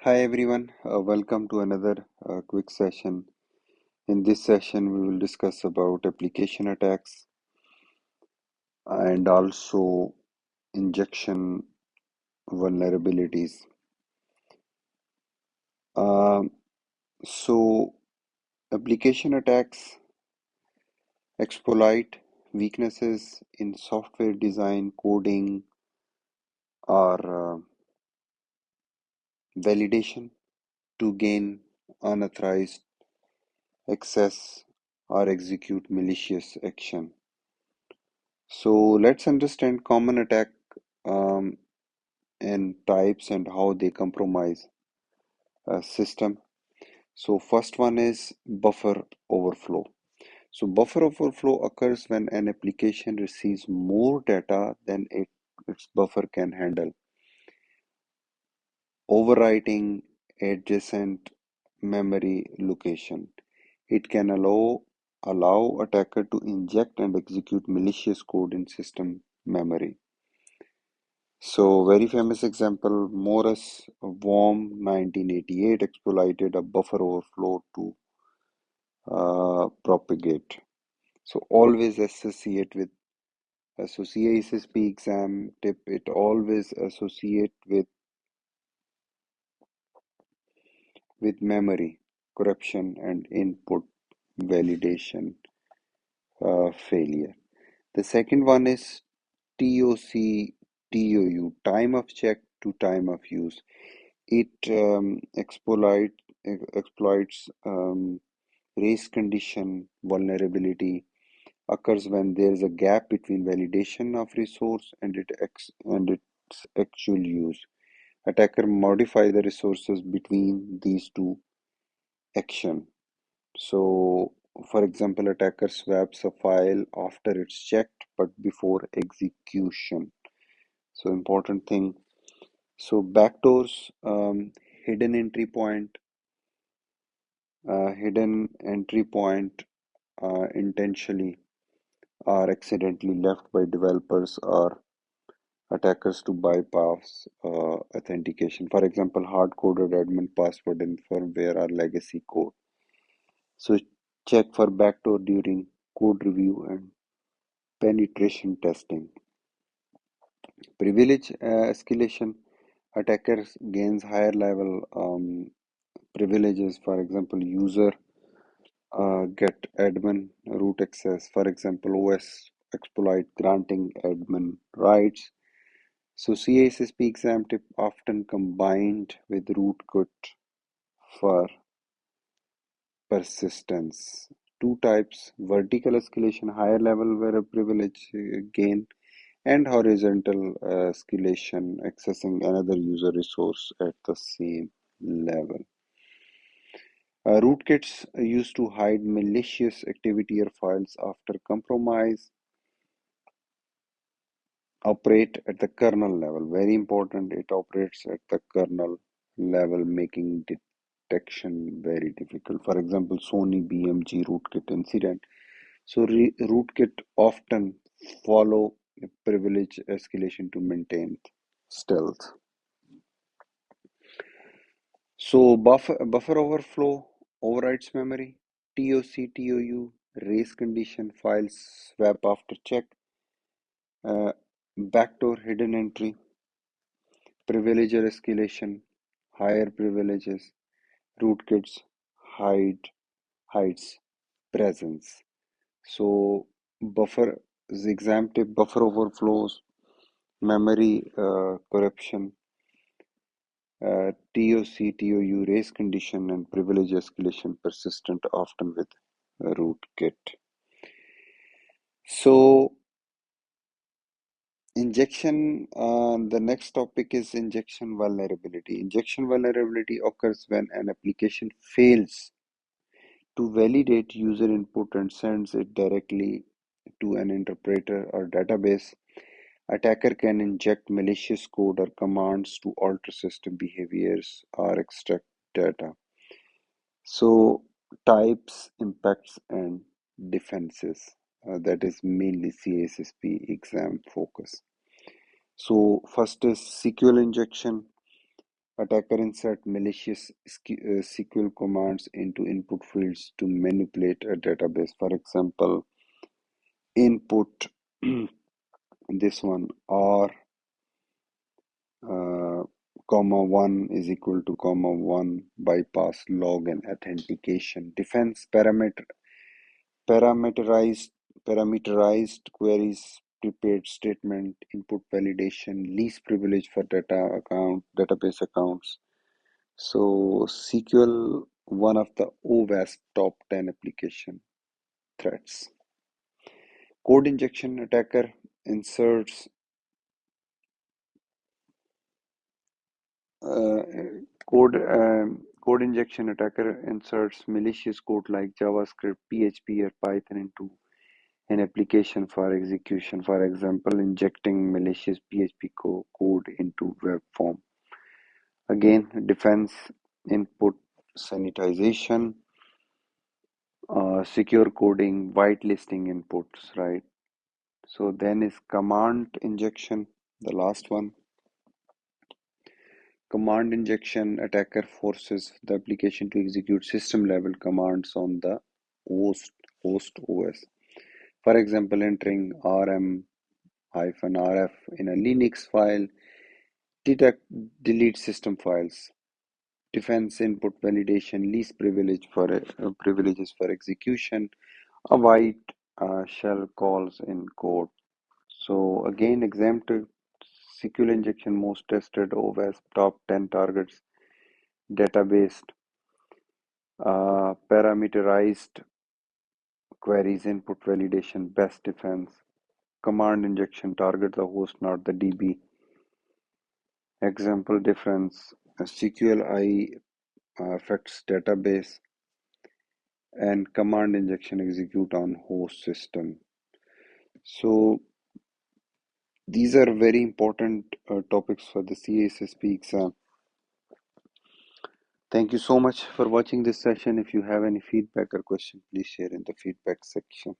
Hi everyone, welcome to another quick session. In this session, we will discuss about application attacks and also injection vulnerabilities. Um, so, application attacks exploit weaknesses in software design, coding, or validation to gain unauthorized access or execute malicious action. So let's understand common attack um, and types and how they compromise a system. So first one is buffer overflow. So buffer overflow occurs when an application receives more data than its buffer can handle, overwriting adjacent memory location. It can allow attacker to inject and execute malicious code in system memory. So, very famous example, Morris Worm 1988 exploited a buffer overflow to propagate. So, always associate with CISSP exam tip, it always associate with memory corruption and input validation failure. The second one is TOC time of check to time of use. It exploits race condition vulnerability occurs when there is a gap between validation of resource and its actual use. Attacker modify the resources between these two action. So, for example, attacker swaps a file after it's checked but before execution. So, important thing. So, backdoors, hidden entry point intentionally or accidentally left by developers or attackers to bypass authentication. For example, hard-coded admin password in firmware or legacy code. So check for backdoor during code review and penetration testing. Privilege escalation. Attackers gains higher level privileges. For example, user get admin root access. For example, OS exploit granting admin rights. So CISSP exam tip often combined with rootkit for persistence. Two types, vertical escalation, higher level where a privilege gain, and horizontal escalation, accessing another user resource at the same level. Rootkits are used to hide malicious activity or files after compromise, operate at the kernel level. Very important, it operates at the kernel level, making detection very difficult. For example, Sony BMG rootkit incident. So rootkit often follow a privilege escalation to maintain stealth. So buffer overflow overrides memory. TOC race condition files swap after check. Backdoor hidden entry. Privileger escalation, higher privileges, rootkits hides presence. So buffer exam tip buffer overflows, memory corruption, TOC race condition, and privilege escalation persistent often with rootkit. So the next topic is injection vulnerability. Injection vulnerability occurs when an application fails to validate user input and sends it directly to an interpreter or database. Attacker can inject malicious code or commands to alter system behaviors or extract data. So, types, impacts, and defenses. That is mainly CISSP exam focus. So, first is SQL injection. Attacker insert malicious SQL commands into input fields to manipulate a database. For example, input this one or uh, comma 1 is equal to comma 1 bypass log and authentication. Defense parameterized parameterized queries, prepared statement, input validation, least privilege for database accounts. So SQL, one of the OWASP top 10 application threats. Code injection attacker inserts uh, code injection attacker inserts malicious code like JavaScript, PHP, or Python into an application for execution. For example, injecting malicious PHP code into web form. Again, defense input sanitization, secure coding, whitelisting inputs, right? So then is command injection, the last one. Command injection attacker forces the application to execute system level commands on the host OS. For example, entering rm-rf in a Linux file, detect, delete system files, defense input validation, least privileges for execution, avoid shell calls in code. So again, exempt SQL injection most tested OWASP top 10 targets, database parameterized queries, input validation, best defense, command injection target the host, not the DB. Example difference SQLi affects database and command injection execute on host system. So these are very important topics for the CISSP exam. Thank you so much for watching this session. If you have any feedback or question, please share in the feedback section.